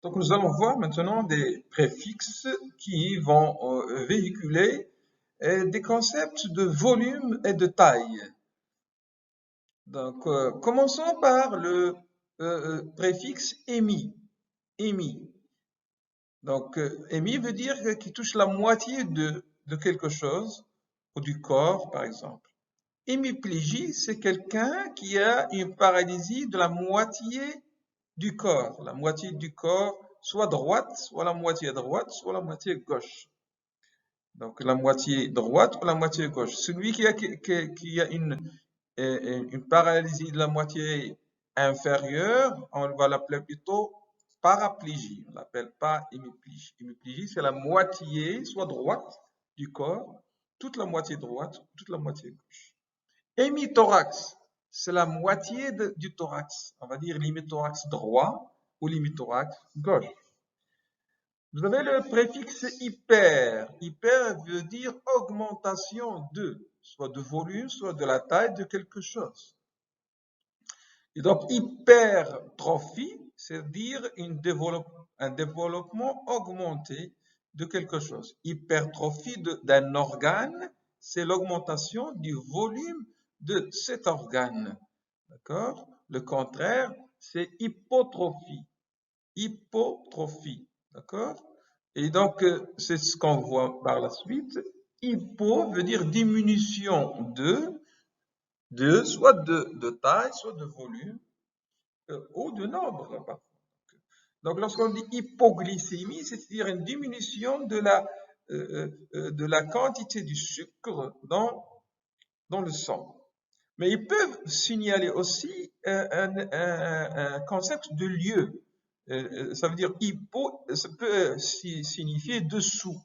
Donc, nous allons voir maintenant des préfixes qui vont véhiculer des concepts de volume et de taille. Donc, commençons par le préfixe émis. Émis. Donc, émis veut dire qu'il touche la moitié de quelque chose, ou du corps, par exemple. Hémiplégie, c'est quelqu'un qui a une paralysie de la moitié du corps. La moitié du corps, soit droite, soit la moitié droite, soit la moitié gauche. Donc, la moitié droite ou la moitié gauche. Celui qui a une paralysie de la moitié inférieure, on va l'appeler plutôt paraplégie. On l'appelle pas hémiplégie. Hémiplégie, c'est la moitié, soit droite du corps, toute la moitié droite, toute la moitié gauche. Hémithorax, c'est la moitié du thorax. On va dire l'hémithorax droit ou l'hémithorax gauche. Vous avez le préfixe hyper. Hyper veut dire augmentation de, soit de volume, soit de la taille de quelque chose. Et donc, hypertrophie, c'est dire un développement augmenté de quelque chose. Hypertrophie d'un organe, c'est l'augmentation du volume de cet organe. D'accord? Le contraire, c'est hypotrophie. Hypotrophie. D'accord? Et donc, c'est ce qu'on voit par la suite. Hypo veut dire diminution soit de taille, soit de volume, ou de nombre. Parfois. Donc, lorsqu'on dit hypoglycémie, c'est-à-dire une diminution de la quantité du sucre dans le sang. Mais ils peuvent signaler aussi un concept de lieu. Ça veut dire hypo, ça peut signifier dessous.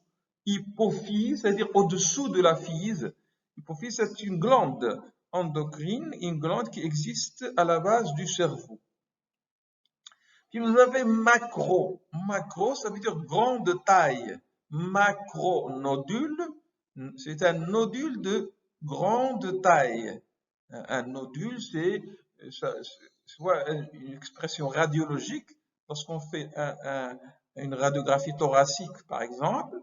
Hypophyse, c'est-à-dire au-dessous de la physe. Hypophyse, c'est une glande endocrine, une glande qui existe à la base du cerveau. Puis vous avez macro. Macro, ça veut dire grande taille. Macronodule, c'est un nodule de grande taille. Un nodule, c'est soit une expression radiologique. Lorsqu'on fait une radiographie thoracique, par exemple,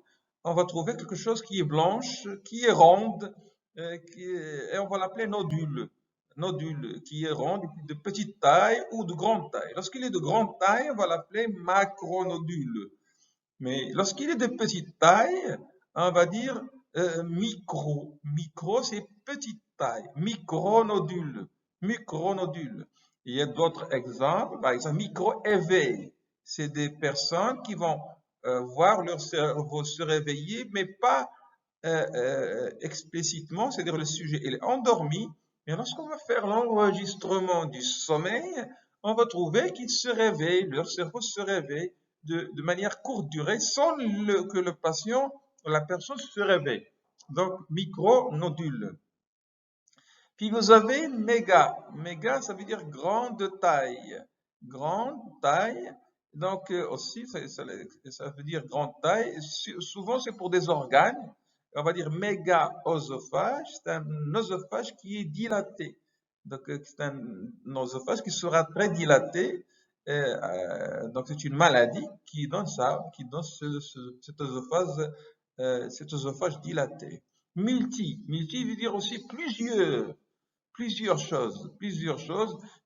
on va trouver quelque chose qui est blanche, qui est ronde, et on va l'appeler nodule. Nodule qui est rond, de petite taille ou de grande taille. Lorsqu'il est de grande taille, on va l'appeler macronodule. Mais lorsqu'il est de petite taille, on va dire micro. Micro, c'est petite taille. Micronodule. Micronodule. Il y a d'autres exemples. Par exemple, micro-éveil. C'est des personnes qui vont voir leur cerveau se réveiller, mais pas explicitement, c'est-à-dire le sujet il est endormi, mais lorsqu'on va faire l'enregistrement du sommeil, on va trouver qu'ils se réveillent, leur cerveau se réveille de manière courte durée sans que le patient ou la personne se réveille. Donc, micronodule. Puis vous avez méga. Méga, ça veut dire grande taille. Grande taille. Donc, aussi, ça veut dire grande taille. Souvent, c'est pour des organes. On va dire méga-oesophage. C'est un oesophage qui est dilaté. Donc, c'est un oesophage qui sera très dilaté. Donc, c'est une maladie qui donne ça, qui donne cet oesophage dilaté. Multi veut dire aussi plusieurs choses,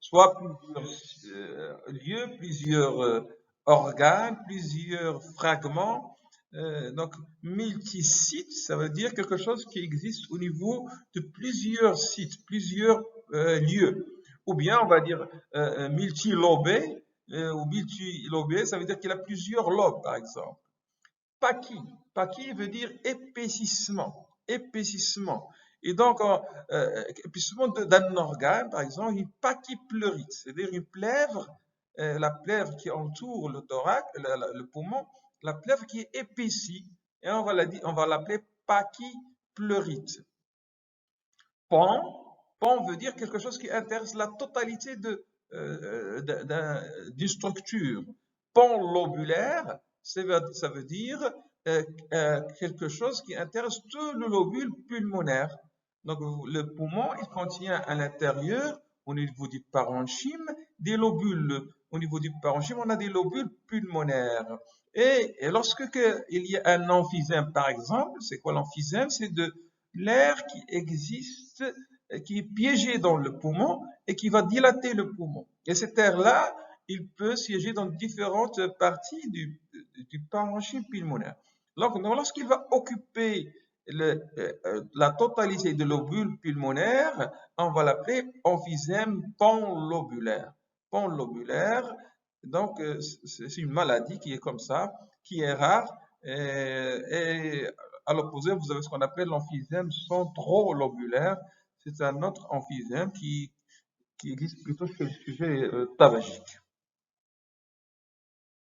soit plusieurs lieux, plusieurs organes, plusieurs fragments. Donc, multisite, ça veut dire quelque chose qui existe au niveau de plusieurs sites, plusieurs lieux. Ou bien, on va dire multilobé, ou multilobé, ça veut dire qu'il a plusieurs lobes, par exemple. Paqui veut dire épaississement, épaississement. Et donc, épaississement d'un organe, par exemple, une pachypleurite, c'est-à-dire une plèvre, la plèvre qui entoure le thorax, le poumon, la plèvre qui est épaissie, et on va l'appeler pachypleurite. Pan veut dire quelque chose qui intéresse la totalité d'une structure. Pan lobulaire, ça veut dire quelque chose qui intéresse tout le lobule pulmonaire. Donc, le poumon, il contient à l'intérieur, au niveau du parenchyme, des lobules au niveau du parenchyme, on a des lobules pulmonaires. Et lorsque il y a un emphysème, par exemple, c'est quoi l'emphysème? C'est de l'air qui existe, qui est piégé dans le poumon et qui va dilater le poumon. Et cet air-là, il peut siéger dans différentes parties du parenchyme pulmonaire. Donc, lorsqu'il va occuper la totalité de lobules pulmonaires, on va l'appeler emphysème panlobulaire. Panlobulaire, donc c'est une maladie qui est comme ça, qui est rare, et à l'opposé, vous avez ce qu'on appelle l'emphysème centrolobulaire. C'est un autre emphysème qui existe plutôt chez le sujet tabagique.